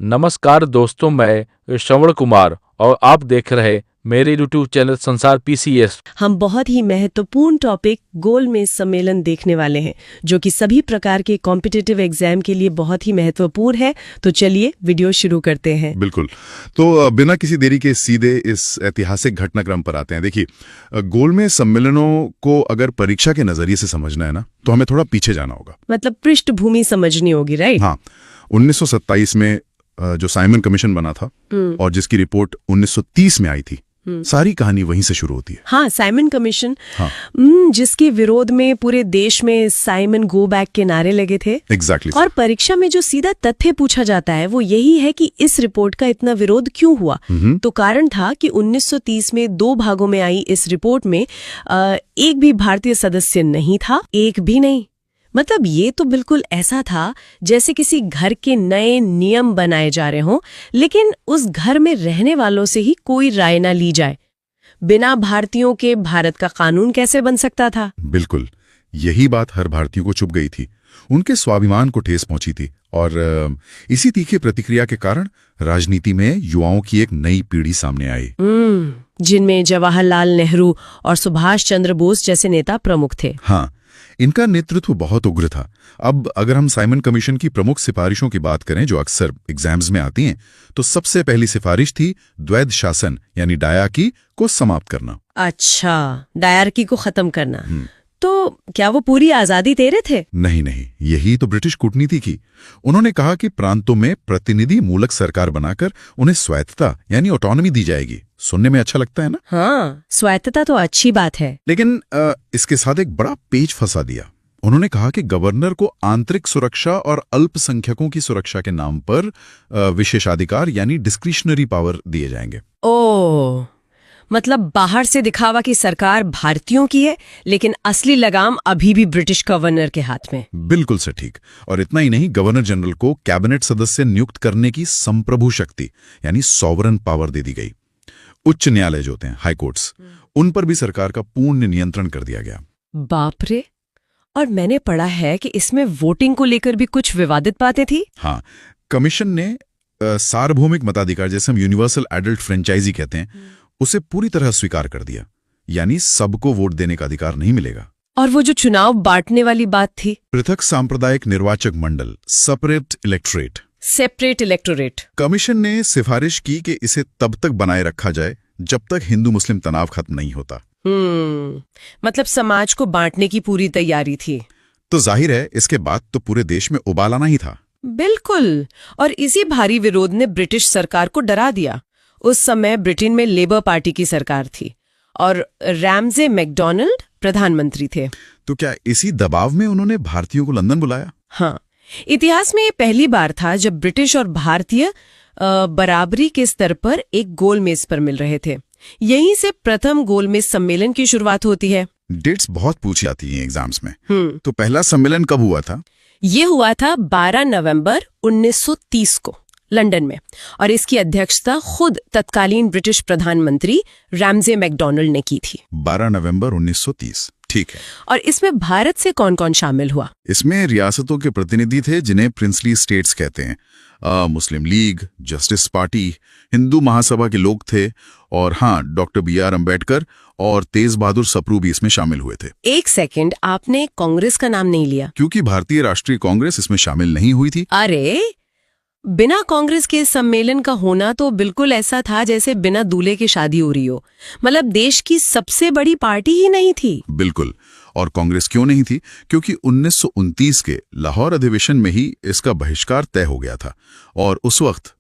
नमस्कार दोस्तों, मैं श्रवण कुमार और आप देख रहे मेरे यूट्यूब चैनल संसार पीसीएस। हम बहुत ही महत्वपूर्ण टॉपिक गोलमेज सम्मेलन देखने वाले हैं, जो कि सभी प्रकार के कॉम्पिटिटिव एग्जाम के लिए बहुत ही महत्वपूर्ण है। तो चलिए वीडियो शुरू करते हैं। बिल्कुल। तो बिना किसी देरी के सीधे इस ऐतिहासिक घटनाक्रम पर आते हैं। देखिए, गोलमेज सम्मेलनों को अगर परीक्षा के नजरिए से समझना है ना, तो हमें थोड़ा पीछे जाना होगा। मतलब पृष्ठभूमि समझनी होगी, राइट? हाँ, 1927 में जो साइमन कमीशन बना था और जिसकी रिपोर्ट 1930 में आई थी, सारी कहानी वहीं से शुरू होती है। हाँ, साइमन कमीशन। हाँ। जिसके विरोध में पूरे देश में साइमन गो बैक के नारे लगे थे। एग्जैक्टली। और परीक्षा में जो सीधा तथ्य पूछा जाता है वो यही है कि इस रिपोर्ट का इतना विरोध क्यों हुआ। तो कारण था कि 1930 में 2 भागों में आई इस रिपोर्ट में एक भी भारतीय सदस्य नहीं था, एक भी नहीं। मतलब ये तो बिल्कुल ऐसा था जैसे किसी घर के नए नियम बनाए जा रहे हों, लेकिन उस घर में रहने वालों से ही कोई राय ना ली जाए। बिना भारतीयों के भारत का कानून कैसे बन सकता था? बिल्कुल, यही बात हर भारतीय को चुभ गई थी। उनके स्वाभिमान को ठेस पहुंची थी और इसी तीखी प्रतिक्रिया के कारण राजनीति में युवाओं की एक नई पीढ़ी सामने आई, जिनमें जवाहरलाल नेहरू और सुभाष चंद्र बोस जैसे नेता प्रमुख थे। हाँ, इनका नेतृत्व बहुत उग्र था। अब अगर हम साइमन कमीशन की प्रमुख सिफारिशों की बात करें जो अक्सर एग्जाम्स में आती हैं, तो सबसे पहली सिफारिश थी द्वैध शासन यानी डायरकी को समाप्त करना। अच्छा, डायरकी को खत्म करना। तो क्या वो पूरी आजादी दे रहे थे? नहीं, यही तो ब्रिटिश कूटनीति की। उन्होंने कहा कि प्रांतों में प्रतिनिधि मूलक सरकार बनाकर उन्हें स्वायत्तता यानी ऑटोनॉमी दी जाएगी। सुनने में अच्छा लगता है ना? हाँ, स्वायत्तता तो अच्छी बात है, लेकिन इसके साथ एक बड़ा पेच फंसा दिया। उन्होंने कहा कि गवर्नर को आंतरिक सुरक्षा और अल्पसंख्यकों की सुरक्षा के नाम पर विशेषाधिकार यानी डिस्क्रिशनरी पावर दिए जाएंगे। ओह, मतलब बाहर से दिखावा कि सरकार भारतीयों की है, लेकिन असली लगाम अभी भी ब्रिटिश गवर्नर के हाथ में। बिल्कुल सटीक। और इतना ही नहीं, गवर्नर जनरल को कैबिनेट सदस्य नियुक्त करने की संप्रभु शक्ति यानी सॉवरन पावर दे दी गई। उच्च न्यायालय जो होते हैं, हाई कोर्ट्स, उन पर भी सरकार का पूर्ण नियंत्रण कर दिया गया। बाप रे! और मैंने पढ़ा है कि इसमें वोटिंग को लेकर भी कुछ विवादित बातें थी। हाँ, कमीशन ने सार्वभौमिक मताधिकार, जैसे हम यूनिवर्सल एडल्ट फ्रेंचाइजी कहते हैं, उसे पूरी तरह स्वीकार कर दिया। यानी सबको वोट देने का अधिकार नहीं मिलेगा। और वो जो चुनाव बांटने वाली बात थी, पृथक सांप्रदायिक निर्वाचक मंडल, separate electorate. Separate electorate. Commission ने सिफारिश की कि इसे तब तक बनाए रखा जाए जब तक हिंदू मुस्लिम तनाव खत्म नहीं होता। मतलब समाज को बांटने की पूरी तैयारी थी। तो जाहिर है इसके बाद तो पूरे देश में उबाल आना ही था। बिल्कुल। और इसी भारी विरोध ने ब्रिटिश सरकार को डरा दिया। उस समय ब्रिटेन में लेबर पार्टी की सरकार थी और रैमजे मैकडॉनल्ड प्रधानमंत्री थे। तो क्या इसी दबाव में उन्होंने भारतीयों को लंदन बुलाया? हाँ, इतिहास में ये पहली बार था जब ब्रिटिश और भारतीय बराबरी के स्तर पर एक गोलमेज पर मिल रहे थे। यहीं से प्रथम गोलमेज सम्मेलन की शुरुआत होती है। डेट्स बहुत पूछी जाती हैं एग्जाम्स में। तो पहला सम्मेलन कब हुआ था? ये हुआ था 12 नवंबर 1930 को लंदन में, और इसकी अध्यक्षता खुद तत्कालीन ब्रिटिश प्रधानमंत्री रैमजे मैकडॉनल्ड ने की थी। 12 नवंबर 1930, ठीक है। और इसमें भारत से कौन कौन शामिल हुआ? इसमें रियासतों के प्रतिनिधि थे जिन्हें प्रिंसली स्टेट्स कहते हैं। मुस्लिम league, justice party, Hindu Mahasabha के लोग थे, और हाँ, डॉक्टर BR अम्बेडकर और तेज बहादुर सप्रू भी इसमें शामिल हुए थे। एक सेकंड, आपने कांग्रेस का नाम नहीं लिया? क्योंकि भारतीय राष्ट्रीय कांग्रेस इसमें शामिल नहीं हुई थी। अरे, बिना कांग्रेस के सम्मेलन का होना तो बिल्कुल ऐसा था जैसे बिना दूल्हे की शादी हो रही हो। मतलब देश की सबसे बड़ी पार्टी ही नहीं थी। बिल्कुल। और कांग्रेस क्यों नहीं थी? क्योंकि 1929 के लाहौर अधिवेशन में ही इसका बहिष्कार तय हो गया था, और उस वक्त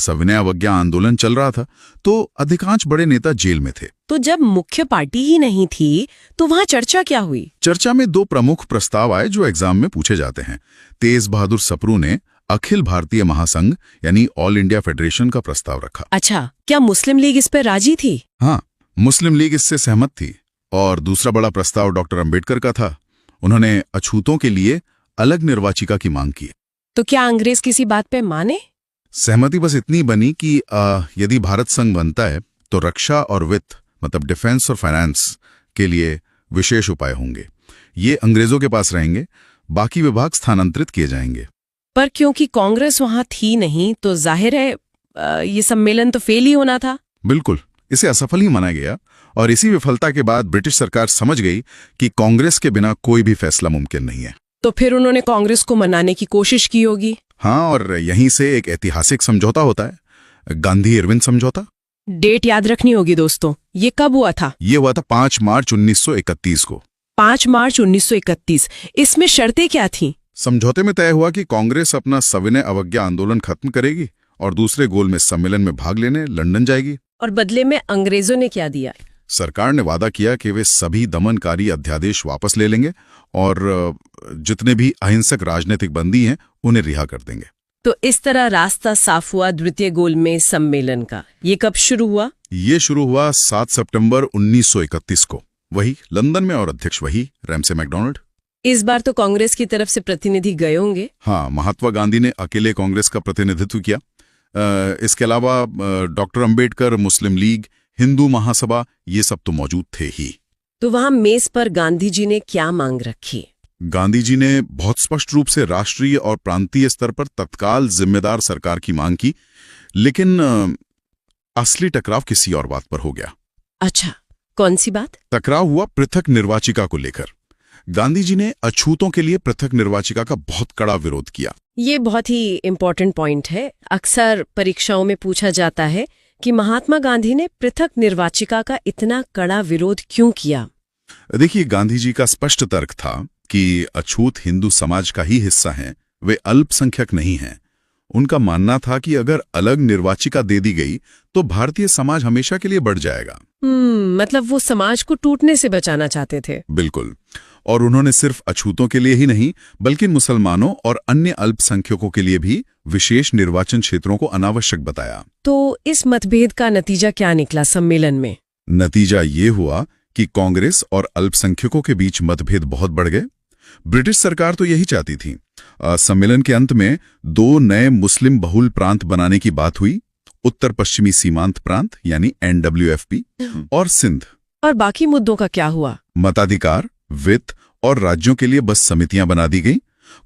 सविनय अवज्ञा आंदोलन चल रहा था, तो अधिकांश बड़े नेता जेल में थे। तो जब मुख्य पार्टी ही नहीं थी तो वहां चर्चा क्या हुई? चर्चा में 2 प्रमुख प्रस्ताव आए जो एग्जाम में पूछे जाते हैं। तेज बहादुर सप्रू ने अखिल भारतीय महासंघ यानी ऑल इंडिया फेडरेशन का प्रस्ताव रखा। अच्छा, क्या मुस्लिम लीग इस पर राजी थी? हाँ, मुस्लिम लीग इससे सहमत थी। और दूसरा बड़ा प्रस्ताव डॉक्टर अम्बेडकर का था। उन्होंने अछूतों के लिए अलग निर्वाचिका की मांग की। तो क्या अंग्रेज किसी बात पे माने? सहमति बस इतनी बनी कि यदि भारत संघ बनता है तो रक्षा और वित्त, मतलब डिफेंस और फाइनेंस के लिए विशेष उपाय होंगे। ये अंग्रेजों के पास रहेंगे, बाकी विभाग स्थानांतरित किए जाएंगे। पर क्योंकि कांग्रेस वहां थी नहीं तो जाहिर है ये सम्मेलन तो फेल ही होना था। बिल्कुल, इसे असफल ही माना गया और इसी विफलता के बाद ब्रिटिश सरकार समझ गई कि कांग्रेस के बिना कोई भी फैसला मुमकिन नहीं है। तो फिर उन्होंने कांग्रेस को मनाने की कोशिश की होगी। हाँ, और यहीं से एक ऐतिहासिक समझौता होता है, गांधी-इरविन समझौता। डेट याद रखनी होगी दोस्तों, ये कब हुआ था? ये हुआ था 5 मार्च 1931 को। 5 मार्च 1931। इसमें शर्तें क्या थीं? समझौते में तय हुआ कि कांग्रेस अपना सविनय अवज्ञा आंदोलन खत्म करेगी और दूसरे गोलमेज सम्मेलन में भाग लेने लंदन जाएगी। और बदले में अंग्रेजों ने क्या दिया? सरकार ने वादा किया कि वे सभी दमनकारी अध्यादेश वापस ले लेंगे और जितने भी अहिंसक राजनीतिक बंदी हैं उन्हें रिहा कर देंगे। तो इस तरह रास्ता साफ हुआ द्वितीय गोलमेज सम्मेलन का। ये कब शुरू हुआ? ये शुरू हुआ 7 सितंबर 1931 को, वही लंदन में, और अध्यक्ष वही रैमसे मैकडोनाल्ड। इस बार तो कांग्रेस की तरफ से प्रतिनिधि गए होंगे। हाँ, महात्मा गांधी ने अकेले कांग्रेस का प्रतिनिधित्व किया। इसके अलावा डॉक्टर अंबेडकर, मुस्लिम लीग, हिंदू महासभा, ये सब तो मौजूद थे ही। तो वहां मेज पर गांधी जी ने क्या मांग रखी? गांधी जी ने बहुत स्पष्ट रूप से राष्ट्रीय और प्रांतीय स्तर पर तत्काल जिम्मेदार सरकार की मांग की, लेकिन असली टकराव किसी और बात पर हो गया। अच्छा, कौन सी बात? टकराव हुआ पृथक निर्वाचिका को लेकर। गांधी जी ने अछूतों के लिए पृथक निर्वाचिका का बहुत कड़ा विरोध किया। ये बहुत ही इम्पोर्टेंट पॉइंट है। अक्सर परीक्षाओं में पूछा जाता है कि महात्मा गांधी ने पृथक निर्वाचिका का इतना कड़ा विरोध क्यों किया? देखिए, गांधी जी का स्पष्ट तर्क था कि अछूत हिंदू समाज का ही हिस्सा हैं, वे अल्पसंख्यक नहीं हैं। उनका मानना था कि अगर अलग निर्वाचिका दे दी गई तो भारतीय समाज हमेशा के लिए बढ़ जाएगा। मतलब वो समाज को टूटने से बचाना चाहते थे। बिल्कुल, और उन्होंने सिर्फ अछूतों के लिए ही नहीं बल्कि मुसलमानों और अन्य अल्पसंख्यकों के लिए भी विशेष निर्वाचन क्षेत्रों को अनावश्यक बताया। तो इस मतभेद का नतीजा क्या निकला सम्मेलन में? नतीजा ये हुआ कि कांग्रेस और अल्पसंख्यकों के बीच मतभेद बहुत बढ़ गए। ब्रिटिश सरकार तो यही चाहती थी। सम्मेलन के अंत में 2 नए मुस्लिम बहुल प्रांत बनाने की बात हुई, उत्तर पश्चिमी सीमांत प्रांत यानी NWFP और सिंध। और बाकी मुद्दों का क्या हुआ? मताधिकार, वित्त और राज्यों के लिए बस समितियां बना दी गई।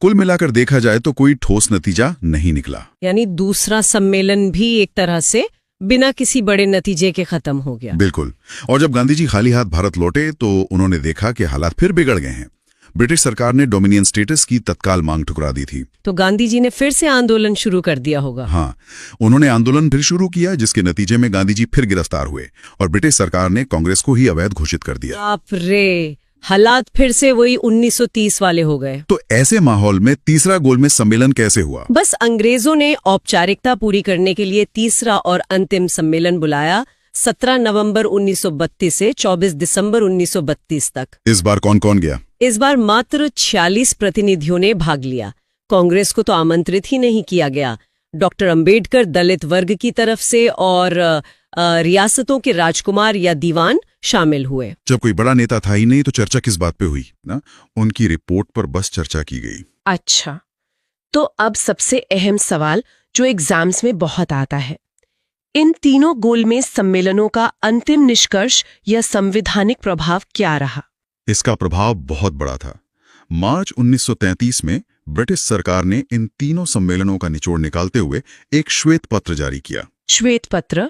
कुल मिलाकर देखा जाए तो कोई ठोस नतीजा नहीं निकला। यानी दूसरा सम्मेलन भी एक तरह से बिना किसी बड़े नतीजे के खत्म हो गया। बिल्कुल, और जब गांधी जी खाली हाथ भारत लौटे तो उन्होंने देखा कि हालात फिर बिगड़ गए हैं। ब्रिटिश सरकार ने डोमिनियन स्टेटस की तत्काल मांग ठुकरा दी थी। तो गांधी जी ने फिर से आंदोलन शुरू कर दिया होगा। हाँ, उन्होंने आंदोलन फिर शुरू किया, जिसके नतीजे में गांधी जी फिर गिरफ्तार हुए और ब्रिटिश सरकार ने कांग्रेस को ही अवैध घोषित कर दिया। बाप रे, हालात फिर से वही 1930 वाले हो गए। तो ऐसे माहौल में तीसरा गोलमेज सम्मेलन कैसे हुआ? बस अंग्रेजों ने औपचारिकता पूरी करने के लिए तीसरा और अंतिम सम्मेलन बुलाया 17 नवंबर 1932 से 24 दिसंबर 1932 तक। इस बार कौन कौन गया? इस बार मात्र 46 प्रतिनिधियों ने भाग लिया। कांग्रेस को तो आमंत्रित ही नहीं किया गया। डॉक्टर अंबेडकर दलित वर्ग की तरफ से और रियासतों के राजकुमार या दीवान शामिल हुए। जब कोई बड़ा नेता था ही नहीं तो चर्चा किस बात पे हुई ना? उनकी रिपोर्ट पर बस चर्चा की गई। अच्छा, तो अब सबसे अहम सवाल जो एग्जाम्स में बहुत आता है, इन तीनों गोलमेज सम्मेलनों का अंतिम निष्कर्ष या संवैधानिक प्रभाव क्या रहा? इसका प्रभाव बहुत बड़ा था। मार्च 1933 में ब्रिटिश सरकार ने इन तीनों सम्मेलनों का निचोड़ निकालते हुए एक श्वेत पत्र जारी किया। श्वेत पत्र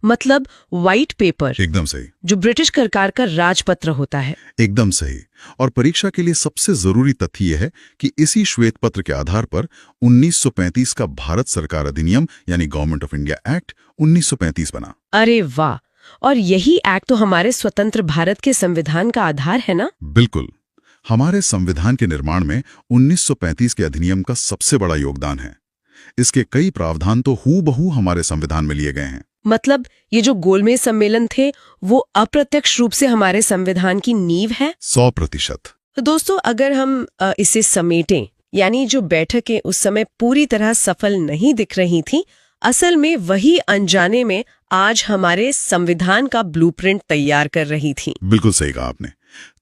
मतलब व्हाइट पेपर? एकदम सही। जो ब्रिटिश सरकार का राजपत्र होता है। एकदम सही। और परीक्षा के लिए सबसे जरूरी तथ्य यह है कि इसी श्वेत पत्र के आधार पर 1935 का भारत सरकार अधिनियम यानी गवर्नमेंट ऑफ इंडिया एक्ट 1935 बना। अरे वाह! और यही एक्ट तो हमारे स्वतंत्र भारत के संविधान का आधार है ना? बिल्कुल। हमारे संविधान के निर्माण में 1935 के अधिनियम का सबसे बड़ा योगदान है। इसके कई प्रावधान तो हूबहू हमारे संविधान में लिए गए हैं। मतलब ये जो गोलमेज सम्मेलन थे वो अप्रत्यक्ष रूप से हमारे संविधान की नींव है? 100%। तो दोस्तों, अगर हम इसे समेटें, यानी जो बैठकें उस समय पूरी तरह सफल नहीं दिख रही थीं, असल में वही अनजाने में आज हमारे संविधान का ब्लूप्रिंट तैयार कर रही थीं। बिल्कुल सही कहा आपने।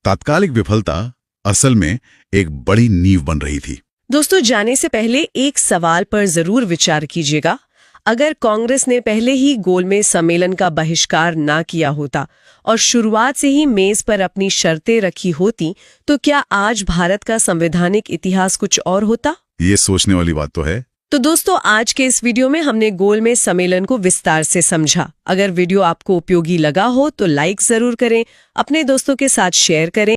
तात्कालिक विफलता असल में एक बड़ी नींव बन रही थी। दोस्तों, जाने से पहले एक सवाल पर जरूर विचार कीजिएगा। अगर कांग्रेस ने पहले ही गोलमेज सम्मेलन का बहिष्कार ना किया होता और शुरुआत से ही मेज पर अपनी शर्तें रखी होती, तो क्या आज भारत का संवैधानिक इतिहास कुछ और होता? ये सोचने वाली बात तो है। तो दोस्तों, आज के इस वीडियो में हमने गोलमेज सम्मेलन को विस्तार से समझा। अगर वीडियो आपको उपयोगी लगा हो तो लाइक जरूर करें, अपने दोस्तों के साथ शेयर करें